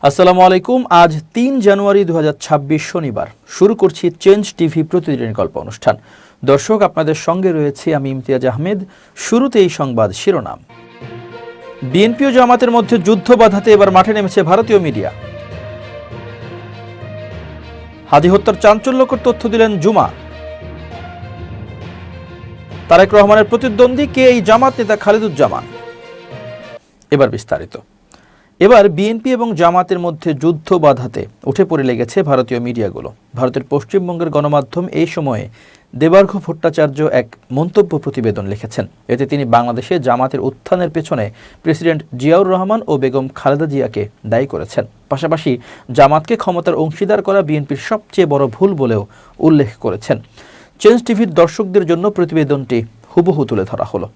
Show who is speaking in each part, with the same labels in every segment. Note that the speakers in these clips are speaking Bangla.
Speaker 1: আসসালামু আলাইকুম। আজ ৩ জানুয়ারি ২০২৬ শনিবার। শুরু করছি চেঞ্জ টিভি প্রতিদিনের গল্প অনুষ্ঠান। দর্শক, আপনাদের সঙ্গে রয়েছে আমি ইমতিয়াজ আহমেদ। শুরুতে এই সংবাদ শিরোনাম। বিএনপি ও জামাতের মধ্যে যুদ্ধ বাধাতে এবার মাঠে নেমেছে ভারতীয় মিডিয়া। হাদি হত্যার চাঞ্চল্যকর তথ্য দিলেন জুমা। তারেক রহমানের প্রতিদ্বন্দ্বী কে এই জামাত নেতা খালেদুজ্জামান। এবার বিস্তারিত। এবার বিএনপি এবং জামাতের মধ্যে যুদ্ধ বাধাতে উঠে পড়ে লেগেছে ভারতীয় মিডিয়াগুলো। ভারতের পশ্চিমবঙ্গের গণমাধ্যম এই সময়ে দেবার্ঘ ভট্টাচার্য এক মন্তব্য প্রতিবেদন লিখেছেন। এতে তিনি বাংলাদেশে জামাতের উত্থানের পেছনে প্রেসিডেন্ট জিয়াউর রহমান ও বেগম খালেদা জিয়াকে দায়ী করেছেন। পাশাপাশি জামাতকে ক্ষমতার অংশীদার করা বিএনপির সবচেয়ে বড় ভুল বলেও উল্লেখ করেছেন। চেঞ্জ টিভির দর্শকদের জন্য প্রতিবেদনটি হুবহু তুলে ধরা হলো।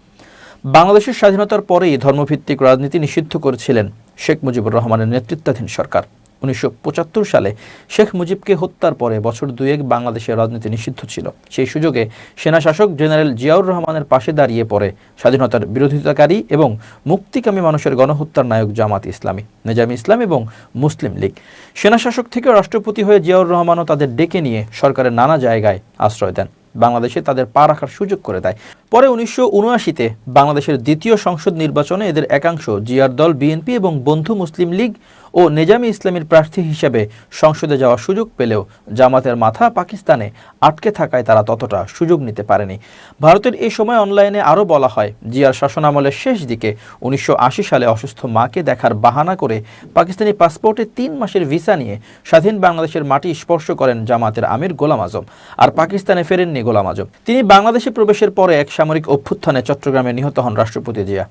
Speaker 1: বাংলাদেশের স্বাধীনতার পরেই ধর্মভিত্তিক রাজনীতি নিষিদ্ধ করেছিলেন শেখ মুজিবুর রহমানের নেতৃত্বাধীন সরকার। ১৯৭৫ সালে শেখ মুজিবকে হত্যার পরে বছর দুয়েক বাংলাদেশের রাজনীতি নিষিদ্ধ ছিল। সেই সুযোগে সেনাশাসক জেনারেল জিয়াউর রহমানের পাশে দাঁড়িয়ে পড়ে স্বাধীনতার বিরোধিতাকারী এবং মুক্তিকামী মানুষের গণহত্যার নায়ক জামাত ইসলামী, নেজামী ইসলাম এবং মুসলিম লীগ। সেনাশাসক থেকে রাষ্ট্রপতি হয়ে জিয়াউর রহমানও তাদের ডেকে নিয়ে সরকারের নানা জায়গায় আশ্রয় দেন, বাংলাদেশে তাদের পা রাখার সুযোগ করে দেয়। পরে ১৯৭৯-তে বাংলাদেশের দ্বিতীয় সংসদ নির্বাচনে এদের একাংশ জিয়ার দল বিএনপি এবং বন্ধু মুসলিম লীগ ও নেজামী ইসলামের প্রার্থী হিসেবে সংসদে যাওয়ার সুযোগ পেলেও জামাতের মাথা পাকিস্তানে আটকে থাকায় তারা ততটা সুযোগ নিতে পারেনি। ভারতের এই সময় অনলাইনে আরও বলা হয়, জিয়ার শাসনামলের শেষ দিকে ১৯৮০ সালে অসুস্থ মাকে দেখার বাহানা করে পাকিস্তানি পাসপোর্টে ৩ মাসের ভিসা নিয়ে স্বাধীন বাংলাদেশের মাটি স্পর্শ করেন জামাতের আমির গোলাম আজম, আর পাকিস্তানে ফেরেননি গোলাম আজম। তিনি বাংলাদেশে প্রবেশের পরে এক সামরিক অভ্যুত্থানে চট্টগ্রামে নিহত হন রাষ্ট্রপতি জিয়া।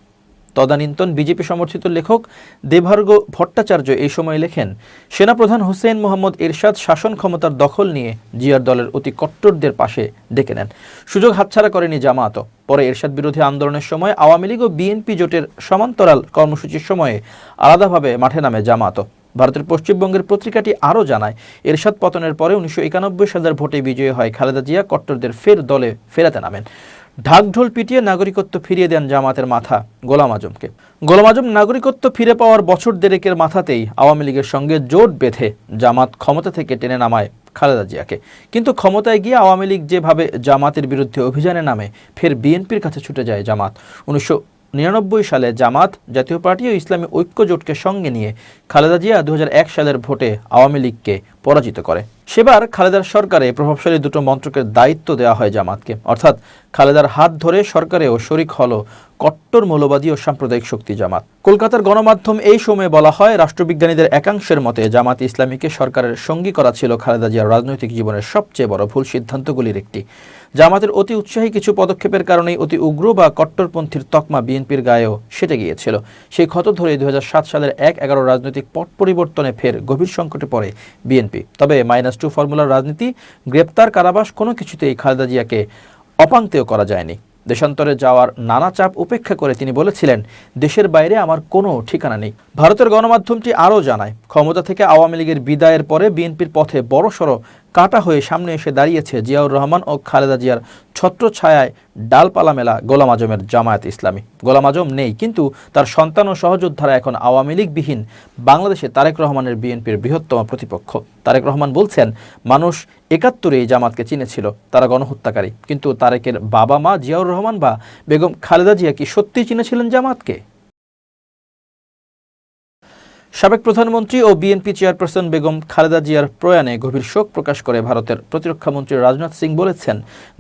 Speaker 1: তদানীন্তন বিজেপি সমর্থিত লেখক দেবার্ঘ ভট্টাচার্য এই সময় লেখেন, সেনাপ্রধান হুসেইন মোহাম্মদ এরশাদ শাসন ক্ষমতার দখল নিয়ে জিয়ার দলের অতি কট্টরদের পাশে ডেকে নেন। সুযোগ হাতছাড়া করেনি জামাতও। পরে এরশাদ বিরোধী আন্দোলনের সময় আওয়ামী লীগ ও বিএনপি জোটের সমান্তরাল কর্মসূচির সময়ে আলাদাভাবে মাঠে নামে জামাতও। ভারতের পশ্চিমবঙ্গের পত্রিকাটি আরও জানায়, এরশাদ পতনের পরে ১৯৯১ সালের ভোটে বিজয়ী হয় খালেদা জিয়া কট্টরদের ফের দলে ফেরাতে নামেন। ঢাকঢোল পিটিয়ে নাগরিকত্ব ফিরিয়ে দেন জামাতের মাথা গোলাম আজমকে। গোলাম আজম নাগরিকত্ব ফিরে পাওয়ার বছর দেড়েকের মাথাতেই আওয়ামী লীগের সঙ্গে জোট বেঁধে জামাত ক্ষমতা থেকে টেনে নামায় খালেদা জিয়াকে। কিন্তু ক্ষমতায় গিয়ে আওয়ামী লীগ যেভাবে জামাতের বিরুদ্ধে অভিযানে নামে, ফের বিএনপির কাছে ছুটে যায় জামাত। ১৯৯৯ সালে জামাত, জাতীয় পার্টি ও ইসলামী ঐক্য জোটকে সঙ্গে নিয়ে খালেদা জিয়া ২০০১ সালের ভোটে আওয়ামী লীগকে পরাজিত করে। সেবার খালেদার সরকারে প্রভাবশালী দুটো মন্ত্রকের দায়িত্ব দেওয়া হয় জামাতকে, অর্থাৎ খালেদার হাত ধরে সরকারেও শরিক হলো কট্টর মৌলবাদী ও সাম্প্রদায়িক শক্তি জামাত। কলকাতার গণমাধ্যম এই সময়ে বলা হয়, রাষ্ট্রবিজ্ঞানীদের একাংশের মতে জামাত ইসলামীকে সরকারের সঙ্গী করা ছিল খালেদা জিয়ার রাজনৈতিক জীবনের সবচেয়ে বড় ভুল সিদ্ধান্তগুলির একটি। জামাতের অতি উৎসাহী কিছু পদক্ষেপের কারণেই অতি উগ্র বা কট্টরপন্থীর তকমা বিএনপির গায়েও সেটে গিয়েছিল। সেই ক্ষত ধরে ২০০৭ সালের ১/১১ রাজনৈতিক পট পরিবর্তনে ফের গভীর সংকটে পড়ে বিএনপি। তবে -2 ফর্মুলার রাজনীতি, গ্রেপ্তার, কারাবাস কোনো কিছুতেই খালেদা জিয়াকে অপাংতেয় করা যায়নি। দেশান্তরে যাওয়ার নানা চাপ উপেক্ষা করে তিনি বলেছিলেন, দেশের বাইরে আমার কোনো ঠিকানা নেই। ভারতের গণমাধ্যমটি আরও জানায়, ক্ষমতা থেকে আওয়ামী লীগের বিদায়ের পরে বিএনপির পথে বড়সড় কাটা হয়ে সামনে এসে দাঁড়িয়েছে জিয়াউর রহমান ও খালেদা জিয়ার ছত্রছায়ায় ডালপালা মেলা গোলাম আজমের জামায়াত ইসলামী। গোলাম আজম নেই, কিন্তু তার সন্তান ও সহযোদ্ধারা এখন আওয়ামী লীগবিহীন বাংলাদেশে তারেক রহমানের বিএনপির বৃহত্তম প্রতিপক্ষ। তারেক রহমান বলছেন, মানুষ ৭১-এ জামাতকে চিনেছিল, তারা গণহত্যাকারী। কিন্তু তারেকের বাবা মা জিয়াউর রহমান বা বেগম খালেদা জিয়া কি সত্যি চিনেছিলেন জামাতকে? সাবেক প্রধানমন্ত্রী ও বিএনপি চেয়ারপারসন বেগম খালেদা জিয়ার প্রয়াণে গভীর শোক প্রকাশ করে ভারতের প্রতিরক্ষামন্ত্রী রাজনাথ সিং বলেছেন,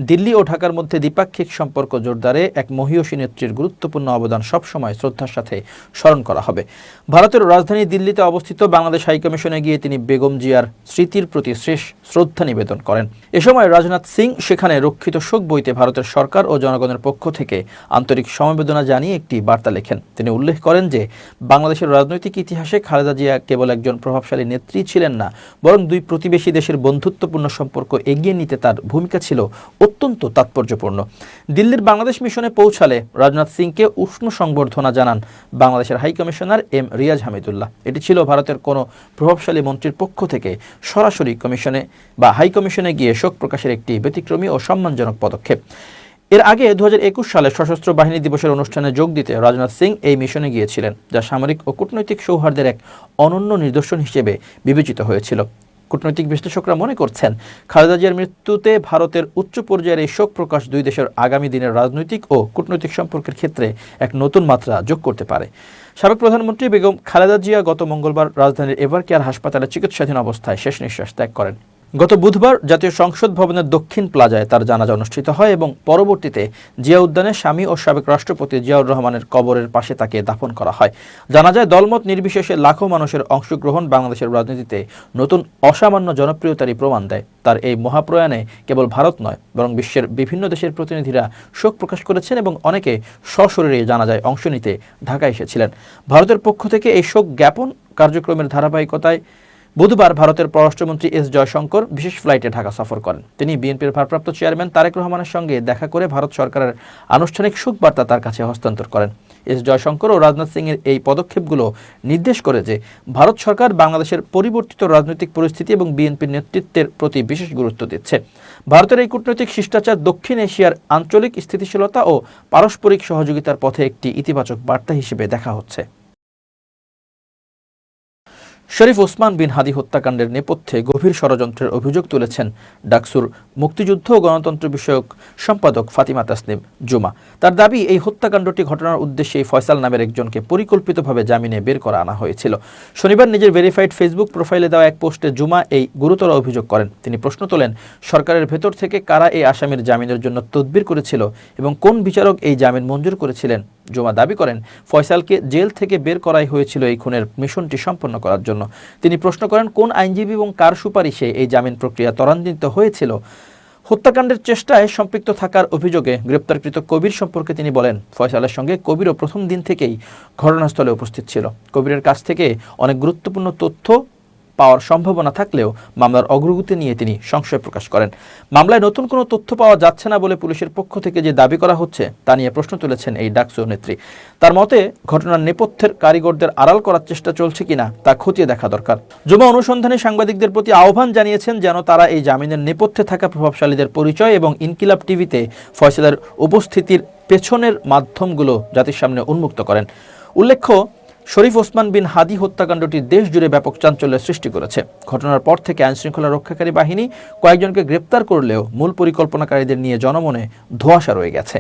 Speaker 1: দিল্লি ও ঢাকার মধ্যে দ্বিপাক্ষিক সম্পর্ক জোরদারে এক মহীয়সী নেত্রীর গুরুত্বপূর্ণ অবদান সবসময় শ্রদ্ধার সাথে স্মরণ করা হবে। ভারতের রাজধানী দিল্লিতে অবস্থিত বাংলাদেশ হাইকমিশনে গিয়ে তিনি বেগম জিয়ার স্মৃতির প্রতি শেষ শ্রদ্ধা নিবেদন করেন। এ সময় রাজনাথ সিং সেখানে রক্ষিত শোক বইতে ভারতের সরকার ও জনগণের পক্ষ থেকে আন্তরিক সমবেদনা জানিয়ে একটি বার্তা লেখেন। তিনি উল্লেখ করেন যে, বাংলাদেশের রাজনৈতিক ইতিহাসে খালেদা জিয়া কেবল একজন প্রভাবশালী নেত্রী ছিলেন না, বরং দুই প্রতিবেশী দেশের বন্ধুত্বপূর্ণ সম্পর্ক এগিয়ে নিতে তার ভূমিকা ছিল অত্যন্ত তাৎপর্যপূর্ণ। দিল্লির বাংলাদেশ মিশনে পৌঁছালে রাজনাথ সিংকে উষ্ণ সংবর্ধনা জানান বাংলাদেশের হাইকমিশনার এম রিয়াজ হামিদুল্লাহ। এটি ছিল ভারতের কোনো প্রভাবশালী মন্ত্রীর পক্ষ থেকে সরাসরি কমিশনে বা হাইকমিশনে গিয়ে শোক প্রকাশের একটি ব্যতিক্রমী ও সম্মানজনক পদক্ষেপ। এর আগে 2021 সালে সশস্ত্র বাহিনী দিবসের অনুষ্ঠানে যোগ দিতে রাজনাথ সিং এই মিশনে গিয়েছিলেন, যা সামরিক ও কূটনৈতিক সৌহার্দ্যের এক অনন্য নিদর্শন হিসেবে বিবেচিত হয়েছিল। কূটনৈতিক বিশ্লেষকরা মনে করছেন, খালেদা জিয়ার মৃত্যুতে ভারতের উচ্চ পর্যায়ের এই শোক প্রকাশ দুই দেশের আগামী দিনের রাজনৈতিক ও কূটনৈতিক সম্পর্কের ক্ষেত্রে এক নতুন মাত্রা যোগ করতে পারে। সাবেক প্রধানমন্ত্রী বেগম খালেদা জিয়া গত মঙ্গলবার রাজধানীর এভারকেয়ার হাসপাতালে চিকিৎসাধীন অবস্থায় শেষ নিঃশ্বাস ত্যাগ করেন। গত বুধবার জাতীয় সংসদ ভবনের দক্ষিণ প্লাজায় তার জানাজা অনুষ্ঠিত হয় এবং পরবর্তীতে জিয়া উদ্যানে স্বামী ও সাবেক রাষ্ট্রপতি জিয়াউর রহমানের কবরের পাশে তাকে দাফন করা হয়। জানাজায় দলমত নির্বিশেষে লাখো মানুষের অংশগ্রহণ বাংলাদেশের রাজনীতিতে নতুন অসামান্য জনপ্রিয়তারই প্রমাণ দেয়। তার এই মহাপ্রয়াণে কেবল ভারত নয়, বরং বিশ্বের বিভিন্ন দেশের প্রতিনিধিরা শোক প্রকাশ করেছেন এবং অনেকে সশরীরে জানাজায় অংশ নিতে ঢাকা এসেছিলেন। ভারতের পক্ষ থেকে এই শোক জ্ঞাপন কার্যক্রমের ধারাবাহিকতায় বুধবার ভারতের পররাষ্ট্রমন্ত্রী এস জয়শঙ্কর বিশেষ ফ্লাইটে ঢাকা সফর করেন। তিনি বিএনপির ভারপ্রাপ্ত চেয়ারম্যান তারেক রহমানের সঙ্গে দেখা করে ভারত সরকারের আনুষ্ঠানিক শোকবার্তা তার কাছে হস্তান্তর করেন। এস জয়শঙ্কর ও রাজনাথ সিংয়ের এই পদক্ষেপগুলো নির্দেশ করে যে ভারত সরকার বাংলাদেশের পরিবর্তিত রাজনৈতিক পরিস্থিতি এবং বিএনপির নেতৃত্বের প্রতি বিশেষ গুরুত্ব দিচ্ছে। ভারতের এই কূটনৈতিক শিষ্টাচার দক্ষিণ এশিয়ার আঞ্চলিক স্থিতিশীলতা ও পারস্পরিক সহযোগিতার পথে একটি ইতিবাচক বার্তা হিসেবে দেখা হচ্ছে। শরীফ ওসমান বিন হাদি হত্যাকাণ্ডের নেপথ্যে গভীর ষড়যন্ত্রের অভিযোগ তুলেছেন ডাকসুর মুক্তিযুদ্ধ ও গণতন্ত্র বিষয়ক সম্পাদক ফাতিমা তাসনিম জুমা। তার দাবি, এই হত্যাকাণ্ডটি ঘটনার উদ্দেশ্যে ফয়সাল নামের একজনকে পরিকল্পিতভাবে জামিনে বের করা আনা হয়েছিল। শনিবার নিজের ভেরিফাইড ফেসবুক প্রোফাইলে দেওয়া এক পোস্টে জুমা এই গুরুতর অভিযোগ করেন। তিনি প্রশ্ন তোলেন, সরকারের ভেতর থেকে কারা এই আসামির জামিনের জন্য তদবির করেছিল এবং কোন বিচারক এই জামিন মঞ্জুর করেছিলেন। জুমা দাবি করেন, ফয়সালকে জেল থেকে বের করাই হয়েছিল এই খুনের মিশনটি সম্পন্ন করার জন্য। তিনি প্রশ্ন করেন, কোন আইনজীবী এবং কার সুপারিশে এই জামিন প্রক্রিয়া ত্বরান্বিত হয়েছিল। হত্যাকাণ্ডের চেষ্টায় সম্পৃক্ত থাকার অভিযোগে গ্রেপ্তারকৃত কবির সম্পর্কে তিনি বলেন, ফয়সালের সঙ্গে কবিরও প্রথম দিন থেকেই ঘটনাস্থলে উপস্থিত ছিল। কবিরের কাছ থেকে অনেক গুরুত্বপূর্ণ তথ্য পাওয়ার সম্ভাবনা থাকলেও মামলার অগ্রগতি নিয়ে তিনি সংশয় প্রকাশ করেন। মামলায় নতুন কোনো তথ্য পাওয়া যাচ্ছে না বলে পুলিশের পক্ষ থেকে যে দাবি করা হচ্ছে তা নিয়ে প্রশ্ন তুলেছেন এই ডাকসু নেত্রী। তার মতে, ঘটনার নেপথ্যের কারিগরদের আড়াল করার চেষ্টা চলছে কিনা তা খতিয়ে দেখা দরকার। জুমা অনুসন্ধানে সাংবাদিকদের প্রতি আহ্বান জানিয়েছেন যেন তারা এই জামিনের নেপথ্যে থাকা প্রভাবশালীদের পরিচয় এবং ইনকিলাব টিভিতে ফয়সালের উপস্থিতির পেছনের মাধ্যমগুলো জাতির সামনে উন্মুক্ত করেন। উল্লেখ্য, শরীফ ওসমান বিন হাদি হত্যাকাণ্ডটি দেশ জুড়ে ব্যাপক চাঞ্চল্যের সৃষ্টি করেছে। ঘটনার পর থেকে আইনশৃঙ্খলা রক্ষাকারী বাহিনী কয়েকজনকে গ্রেপ্তার করলেও মূল পরিকল্পনাকারীদের নিয়ে জনমনে ধোঁয়াশা রয়ে গেছে।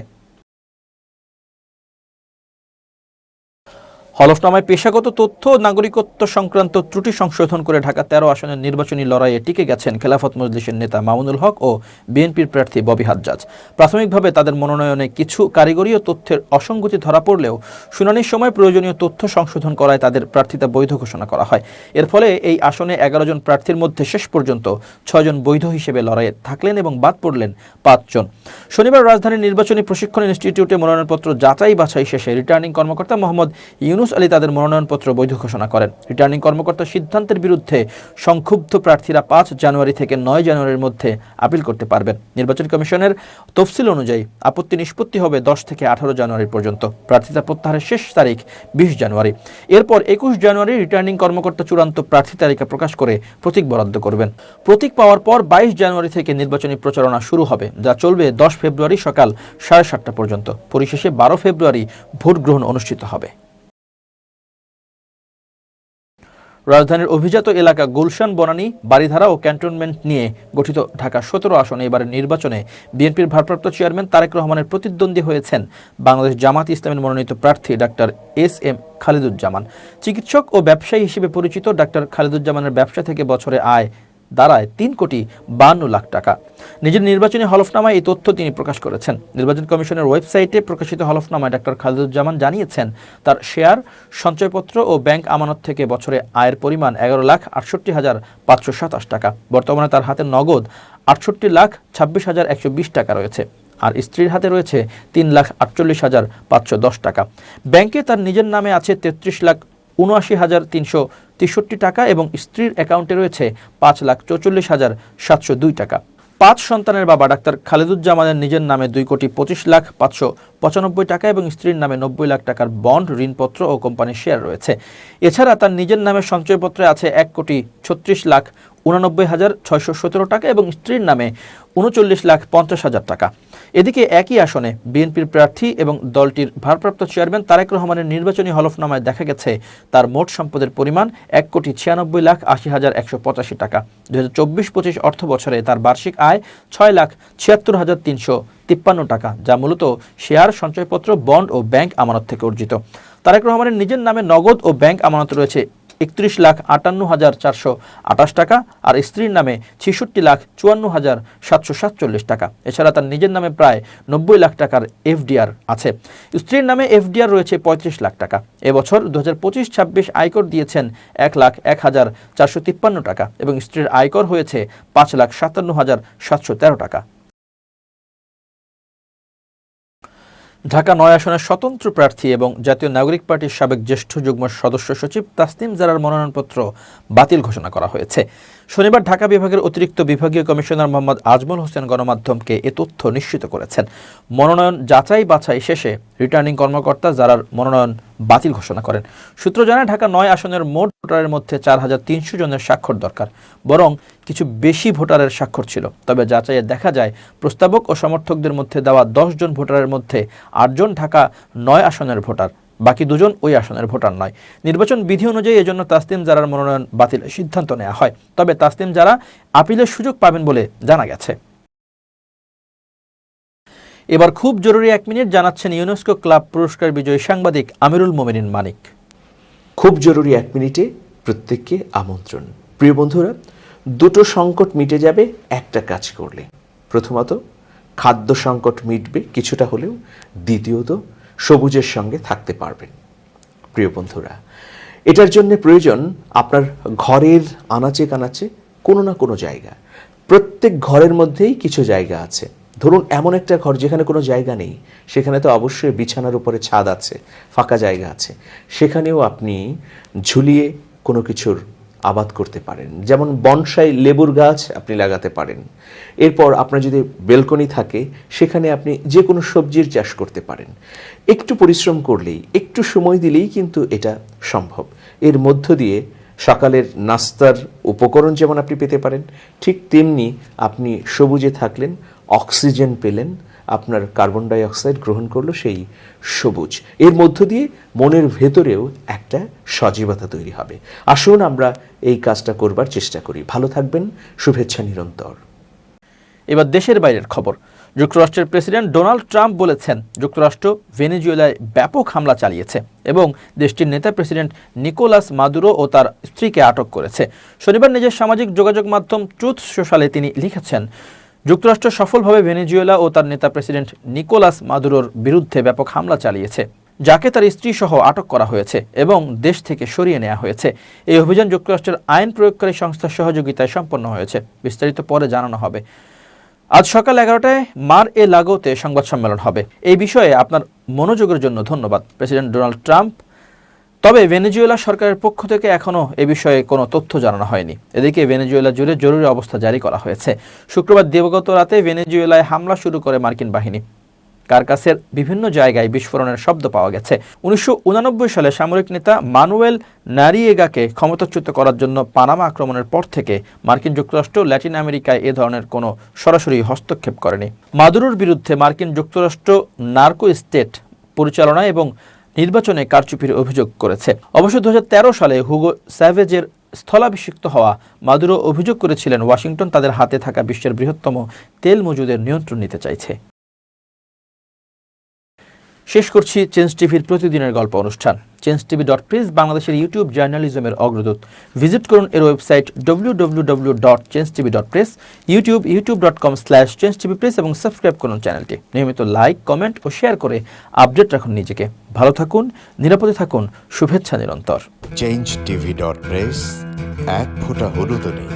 Speaker 1: হলফনামায় পেশাগত তথ্য ও নাগরিকত্ব সংক্রান্ত ত্রুটি সংশোধন করে ঢাকা 13 আসনের নির্বাচনী লড়াইয়ে টিকে গেছেন খেলাফত মজলিসের নেতা মামুনুল হক ও বিএনপির প্রার্থী ববি হাজ্জাজ। প্রাথমিকভাবে তাদের মনোনয়নে কিছু কারিগরি ও তথ্যের অসঙ্গতি ধরা পড়লেও শুনানির সময় প্রয়োজনীয় তথ্য সংশোধন করায় তাদের প্রার্থিতা বৈধ ঘোষণা করা হয়। এর ফলে এই আসনে 11 জন প্রার্থীর মধ্যে শেষ পর্যন্ত 6 জন বৈধ হিসেবে লড়াইয়ে থাকলেন এবং বাদ পড়লেন 5 জন। শনিবার রাজধানীর নির্বাচনী প্রশিক্ষণ ইনস্টিটিউটে মনোনয়নপত্র যাচাই বাছাই শেষে রিটার্নিং কর্মকর্তা মোহাম্মদ ইউনুস আলী তাদের মনোনয়নপত্র বৈধ ঘোষণা করেন। রিটার্নিং কর্মকর্তার সিদ্ধান্তের বিরুদ্ধে সংক্ষুব্ধ প্রার্থীরা 5 জানুয়ারি থেকে 9 জানুয়ারির মধ্যে আপিল করতে পারবেন। নির্বাচন কমিশনের তফসিল অনুযায়ী আপত্তি নিষ্পত্তি হবে 10 থেকে 18 জানুয়ারি পর্যন্ত। প্রার্থিতা প্রত্যাহারের শেষ তারিখ 20 জানুয়ারি। এরপর 21 জানুয়ারি রিটার্নিং কর্মকর্তা চূড়ান্ত প্রার্থী তালিকা প্রকাশ করে প্রতীক বরাদ্দ করবেন। প্রতীক পাওয়ার পর 22 জানুয়ারি থেকে নির্বাচনী প্রচারণা শুরু হবে, যা চলবে 10 ফেব্রুয়ারি সকাল 7:30 পর্যন্ত। পরিশেষে 12 ফেব্রুয়ারি ভোট গ্রহণ অনুষ্ঠিত হবে। রাজধানীর অভিজাত এলাকা গুলশান, বনানী, বারিধারা ও ক্যান্টনমেন্ট নিয়ে গঠিত ঢাকা 17 আসনে এবারের নির্বাচনে বিএনপির ভারপ্রাপ্ত চেয়ারম্যান তারেক রহমানের প্রতিদ্বন্দ্বী হয়েছেন বাংলাদেশ জামাত ইসলামের মনোনীত প্রার্থী ডাক্তার এস.এম. খালিদুজ্জামান। চিকিৎসক ও ব্যবসায়ী হিসেবে পরিচিত ডাক্তার খালিদুজ্জামানের ব্যবসা থেকে বছরে আয় দাঁড়ায় 3,52 লাখ টাকা। নিজের নির্বাচনী হলফনামায় এই তথ্য তিনি প্রকাশ করেছেন। নির্বাচন কমিশনের ওয়েবসাইটে প্রকাশিত হলফনামায় ডাক্তার খালিদুজ্জামান জানিয়েছেন, তার শেয়ার, সঞ্চয়পত্র ও ব্যাংক আমানত থেকে বছরে আয়ের পরিমাণ 11,68,527 টাকা। বর্তমানে তার হাতে নগদ 68,26,120 টাকা রয়েছে, আর স্ত্রীর হাতে রয়েছে 3,48,510 টাকা। ব্যাংকে তার নিজের নামে আছে 33,79,363 টাকা এবং স্ত্রীর অ্যাকাউন্টে রয়েছে 5,44,702 টাকা। 5 সন্তানের বাবা ডাক্তার খালিদুজ্জামানের নিজের নামে 2,25,595 টাকা এবং স্ত্রীর নামে 90 লাখ টাকার বন্ড, ঋণপত্র ও কোম্পানির শেয়ার রয়েছে। এছাড়া তার নিজের নামে সঞ্চয়পত্রে আছে 1,36,89,617 টাকা এবং স্ত্রীর নামে 39,50,000 টাকা। এদিকে একই আসনে বিএনপির প্রার্থী এবং দলটির ভারপ্রাপ্ত চেয়ারম্যান তারেক রহমানের নির্বাচনী হলফনামায় দেখা গেছে তার মোট সম্পদের পরিমাণ 1,96,80,185 টাকা। 2024-25 অর্থ বছরে তার বার্ষিক আয় 6,76,353 টাকা, যা মূলত শেয়ার, সঞ্চয়পত্র, বন্ড ও ব্যাংক আমানত থেকে অর্জিত। তারেক রহমানের নিজের নামে নগদ ও ব্যাংক আমানত রয়েছে 31,58,428 টাকা, আর স্ত্রীর নামে 66,54,747 টাকা। এছাড়া তার নিজের নামে প্রায় 90 লাখ টাকার এফডিআর আছে। স্ত্রীর নামে এফডিআর রয়েছে 35 লাখ টাকা। এবছর 2025-26 আয়কর দিয়েছেন 1,01,453 টাকা এবং স্ত্রীর আয়কর হয়েছে 5,57,713 টাকা। ঢাকা ৯ আসনের স্বতন্ত্র প্রার্থী এবং জাতীয় নাগরিক পার্টির সাবেক জ্যেষ্ঠ যুগ্ম সদস্য সচিব তাসনিম জারার মনোনয়নপত্র বাতিল ঘোষণা করা হয়েছে। শনিবার ঢাকা বিভাগের অতিরিক্ত বিভাগীয় কমিশনার মোহাম্মদ আজমল হোসেন গণমাধ্যমকে এ তথ্য নিশ্চিত করেছেন। মনোনয়ন যাচাই বাছাই শেষে রিটার্নিং কর্মকর্তা জারার মনোনয়ন বাতিল ঘোষণা করেন। সূত্র জানায়, ঢাকা ৯ আসনের মোট ভোটারের মধ্যে 4,300 জনের স্বাক্ষর দরকার, বরং কিছু বেশি ভোটারের স্বাক্ষর ছিল। তবে যাচাইয়ে দেখা যায়, প্রস্তাবক ও সমর্থকদের মধ্যে দেওয়া 10 জন ভোটারের মধ্যে 8 জন ঢাকা 9 আসনের ভোটার, বাকি 2 জন ওই আসনের ভোটার নয়। নির্বাচন বিধি অনুযায়ী এজন্য তাসনিম জারার মনোনয়ন বাতিলের সিদ্ধান্ত নেওয়া হয়। তবে তাসনিম জারা আপিলের সুযোগ পাবেন বলে জানা গেছে। এবার খুব জরুরি 1 মিনিট জানাচ্ছেন ইউনেস্কো ক্লাব পুরস্কার বিজয়ী সাংবাদিক আমিরুল মোমিনিন মানিক।
Speaker 2: খুব জরুরি 1 মিনিটে প্রত্যেককে আমন্ত্রণ। প্রিয় বন্ধুরা, দুটো সংকট মিটে যাবে একটা কাজ করলে। প্রথমত, খাদ্য সংকট মিটবে কিছুটা হলেও। দ্বিতীয়ত, সবুজের সঙ্গে থাকতে পারবেন। প্রিয় বন্ধুরা, এটার জন্য প্রয়োজন আপনার ঘরের আনাচে কানাচে কোনো না কোনো জায়গা। প্রত্যেক ঘরের মধ্যেই কিছু জায়গা আছে। ধরুন এমন একটা ঘর যেখানে কোনো জায়গা নেই, সেখানে তো অবশ্যই বিছানার উপরে ছাদ আছে, ফাঁকা জায়গা আছে, সেখানেও আপনি ঝুলিয়ে কোনো কিছুর আবাদ করতে পারেন। যেমন বনসাই লেবুর গাছ আপনি লাগাতে পারেন। এরপর আপনার যদি বেলকনি থাকে, সেখানে আপনি যে কোনো সবজির চাষ করতে পারেন। একটু পরিশ্রম করলেই, একটু সময় দিলেই কিন্তু এটা সম্ভব। এর মধ্য দিয়ে সকালের নাস্তার উপকরণ যেমন আপনি পেতে পারেন, ঠিক তেমনি আপনি সবুজে থাকলেন, অক্সিজেন পেলেন, আপনার কার্বন ডাই অক্সাইড গ্রহণ করলো সেই সবুজ। এর মধ্য দিয়ে মনের ভেতরেও একটা সজীবতা তৈরি হবে। আসুন আমরা এই কাজটা করবার চেষ্টা করি। ভালো থাকবেন, শুভেচ্ছা নিরন্তর।
Speaker 1: এবার দেশের বাইরের খবর। যুক্তরাষ্ট্রের প্রেসিডেন্ট ডোনাল্ড ট্রাম্প বলেছেন, যুক্তরাষ্ট্র ভেনেজুয়েলায় ব্যাপক হামলা চালিয়েছে এবং দেশটির নেতা প্রেসিডেন্ট নিকোলাস মাদুরো ও তার স্ত্রীকে আটক করেছে। শনিবার নিজের সামাজিক যোগাযোগ মাধ্যম ট্রুথ সোশ্যালে তিনি লিখেছেন, যুক্তরাষ্ট্র সফলভাবে ভেনেজুয়েলা ও তার নেতা প্রেসিডেন্ট নিকোলাস মাদুরোর বিরুদ্ধে ব্যাপক হামলা চালিয়েছে, যাকে তার স্ত্রী সহ আটক করা হয়েছে এবং দেশ থেকে সরিয়ে নেওয়া হয়েছে। এই অভিযান যুক্তরাষ্ট্রের আইন প্রয়োগকারী সংস্থার সহযোগিতায় সম্পন্ন হয়েছে। বিস্তারিত পরে জানানো হবে। আজ সকাল 11টায় মার এ লাগোতে সংবাদ সম্মেলন হবে। এই বিষয়ে আপনার মনোযোগের জন্য ধন্যবাদ, প্রেসিডেন্ট ডোনাল্ড ট্রাম্প। তবে ভেনেজুয়েলা সরকারের পক্ষ থেকে এখনও এ বিষয়ে কোনো তথ্য জানানো হয়নি। এদিকে ভেনেজুয়েলা জুড়ে জরুরি অবস্থা জারি করা হয়েছে। শুক্রবার দিবাগত রাতে ভেনেজুয়েলায় হামলা শুরু করে মার্কিন বাহিনী। কারকাসের বিভিন্ন জায়গায় বিস্ফোরণের শব্দ পাওয়া গেছে। 1989 সালে সামরিক নেতা মানুয়েল নারিয়েগাকে ক্ষমতাচ্যুত করার জন্য পানামা আক্রমণের পর থেকে মার্কিন যুক্তরাষ্ট্র ল্যাটিন আমেরিকায় এ ধরনের কোনো সরাসরি হস্তক্ষেপ করেনি। মাদুরোর বিরুদ্ধে মার্কিন যুক্তরাষ্ট্র নার্কো স্টেট পরিচালনা এবং নির্বাচনে কারচুপির অভিযোগ করেছে। অবশ্য 2013 সালে হুগো স্যাভেজের স্থলাভিষিক্ত হওয়া মাদুরো অভিযোগ করেছিলেন ওয়াশিংটন তাদের হাতে থাকা বিশ্বের বৃহত্তম তেল মজুদের নিয়ন্ত্রণ নিতে চাইছে। শেষ করছি চেঞ্জ টিভির প্রতিদিনের গল্প অনুষ্ঠান। changetv.press বাংলাদেশের ইউটিউব জার্নালিজমের অগ্রদূত। ভিজিট করুন এর ওয়েবসাইট www.changetv.press, youtube.com/changetvpress এবং সাবস্ক্রাইব করুন চ্যানেলটি। নিয়মিত লাইক, কমেন্ট ও শেয়ার করে আপডেট রাখুন নিজেকে। ভালো থাকুন, নিরাপদে থাকুন, শুভেচ্ছা নিরন্তর।
Speaker 3: changetv.press, এক ফোঁটা হলুদও নেই।